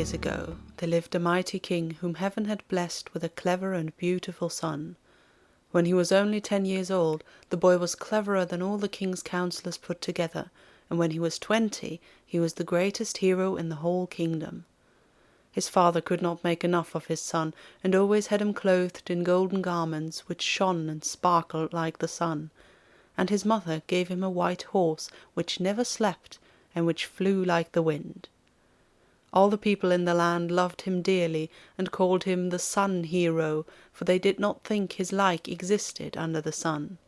years ago there lived a mighty king whom heaven had blessed with a clever and beautiful son. When he was only 10 years old, the boy was cleverer than all the king's counsellors put together, and when he was 20, he was the greatest hero in the whole kingdom. His father could not make enough of his son, and always had him clothed in golden garments which shone and sparkled like the sun, and his mother gave him a white horse which never slept, and which flew like the wind. All the people in the land loved him dearly, and called him the Sun Hero, for they did not think his like existed under the sun.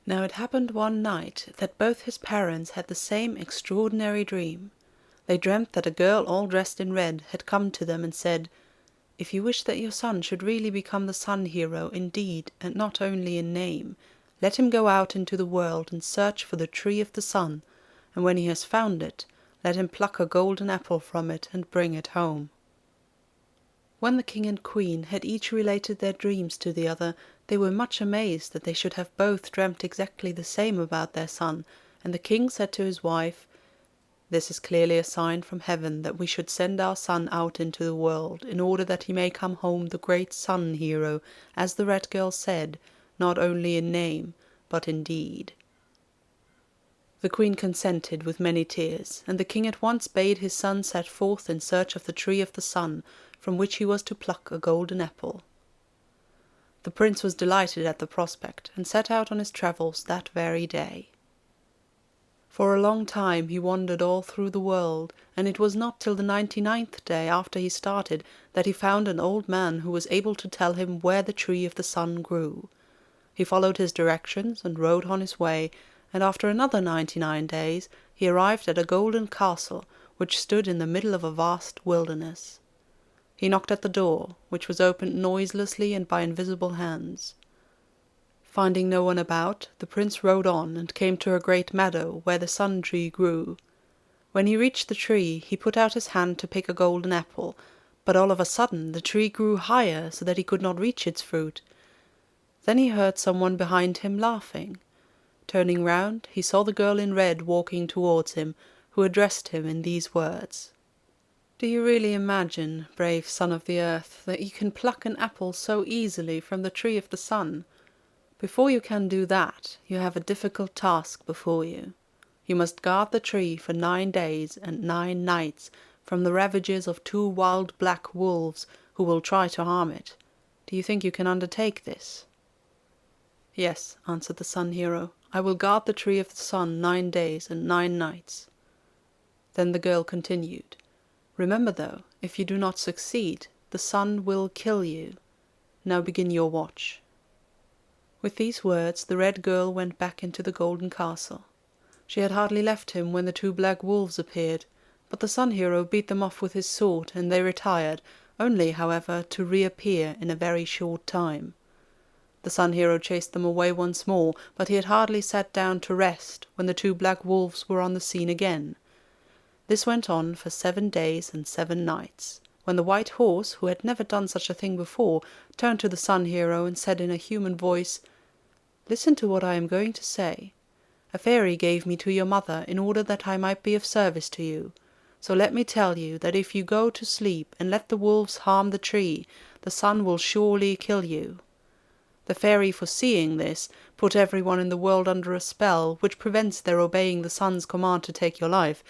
Now it happened one night that both his parents had the same extraordinary dream. They dreamt that a girl all dressed in red had come to them and said, "If you wish that your son should really become the Sun Hero in deed and not only in name, let him go out into the world and search for the tree of the sun, and when he has found it, let him pluck a golden apple from it and bring it home." When the king and queen had each related their dreams to the other, they were much amazed that they should have both dreamt exactly the same about their son, and the king said to his wife, "This is clearly a sign from heaven that we should send our son out into the world, in order that he may come home the great Sun Hero, as the red girl said, not only in name, but in deed." The queen consented with many tears, and the king at once bade his son set forth in search of the tree of the sun, from which he was to pluck a golden apple. The prince was delighted at the prospect, and set out on his travels that very day. For a long time he wandered all through the world, and it was not till the 99th day after he started that he found an old man who was able to tell him where the tree of the sun grew. He followed his directions and rode on his way, and after another 99 days he arrived at a golden castle which stood in the middle of a vast wilderness. He knocked at the door, which was opened noiselessly and by invisible hands. Finding no one about, the prince rode on and came to a great meadow where the sun tree grew. When he reached the tree he put out his hand to pick a golden apple, but all of a sudden the tree grew higher so that he could not reach its fruit. Then he heard someone behind him laughing. Turning round, he saw the girl in red walking towards him, who addressed him in these words: "Do you really imagine, brave son of the earth, that you can pluck an apple so easily from the tree of the sun? Before you can do that, you have a difficult task before you. You must guard the tree for 9 days and 9 nights from the ravages of 2 wild black wolves who will try to harm it. Do you think you can undertake this?" "Yes," answered the Sun Hero, "I will guard the tree of the sun 9 days and 9 nights." Then the girl continued, "Remember though, if you do not succeed, the sun will kill you. Now begin your watch." With these words the red girl went back into the golden castle. She had hardly left him when the 2 black wolves appeared, but the Sun Hero beat them off with his sword, and they retired, only, however, to reappear in a very short time. The Sun Hero chased them away once more, but he had hardly sat down to rest when the 2 black wolves were on the scene again. This went on for 7 days and 7 nights, when the white horse, who had never done such a thing before, turned to the Sun Hero and said in a human voice, "Listen to what I am going to say. A fairy gave me to your mother in order that I might be of service to you. So let me tell you that if you go to sleep and let the wolves harm the tree, the sun will surely kill you." The fairy, foreseeing this, put everyone in the world under a spell which prevents their obeying the sun's command to take your life,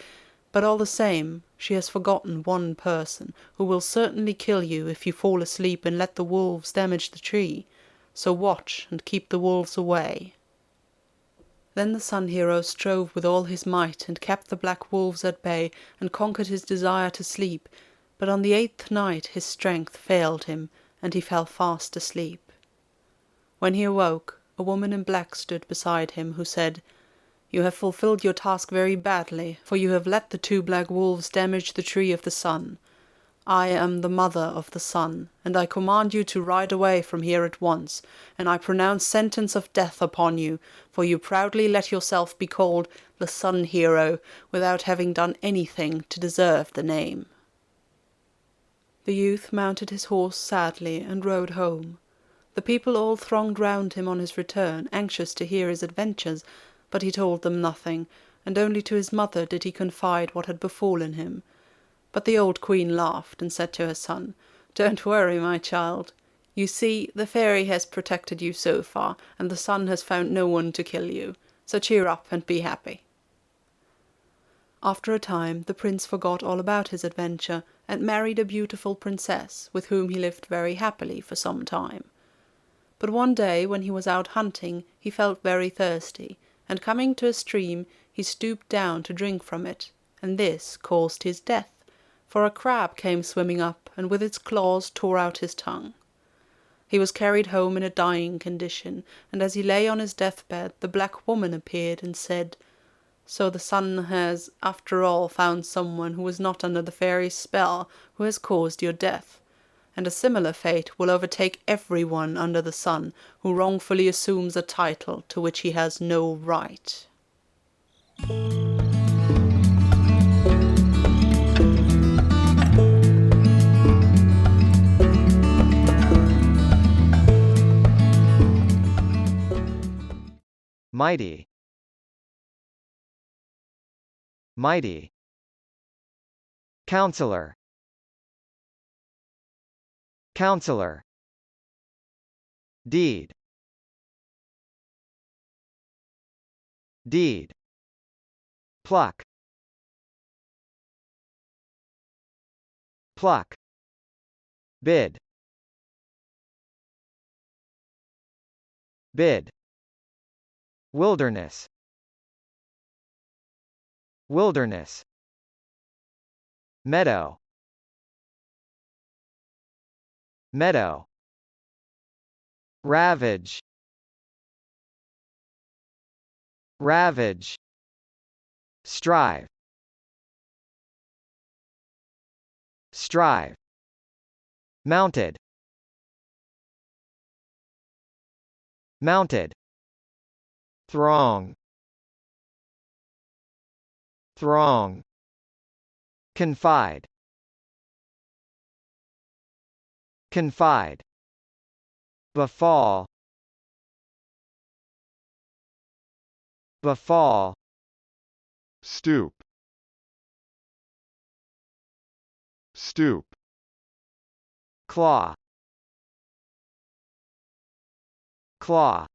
but all the same she has forgotten one person, who will certainly kill you if you fall asleep and let the wolves damage the tree. So watch and keep the wolves away. Then the Sun Hero strove with all his might and kept the black wolves at bay and conquered his desire to sleep, but on the 8th night his strength failed him, and he fell fast asleep. When he awoke, a woman in black stood beside him, who said, "You have fulfilled your task very badly, for you have let the 2 black wolves damage the tree of the sun. I am the mother of the sun, and I command you to ride away from here at once, and I pronounce sentence of death upon you, for you proudly let yourself be called the Sun Hero, without having done anything to deserve the name." The youth mounted his horse sadly and rode home. The people all thronged round him on his return, anxious to hear his adventures, but he told them nothing, and only to his mother did he confide what had befallen him. But the old queen laughed and said to her son, "Don't worry, my child. You see, the fairy has protected you so far, and the sun has found no one to kill you. So cheer up and be happy." After a time the prince forgot all about his adventure, and married a beautiful princess, with whom he lived very happily for some time. But one day when he was out hunting he felt very thirsty, and coming to a stream he stooped down to drink from it, and this caused his death, for a crab came swimming up and with its claws tore out his tongue. He was carried home in a dying condition, and as he lay on his deathbed the black woman appeared and said, "So the sun has after all found someone who was not under the fairy's spell, who has caused your death, and a similar fate will overtake every one under the sun who wrongfully assumes a title to which he has no right." Mighty. Mighty. Counselor. Counselor. Deed. Deed. Pluck. Pluck. Bid. Bid. Wilderness. Wilderness. Meadow. Meadow. Ravage. Ravage. Strive. Strive. Mounted. Mounted. Throng. Throng. Confide. Confide. Befall. Befall. Stoop. Stoop. Claw. Claw.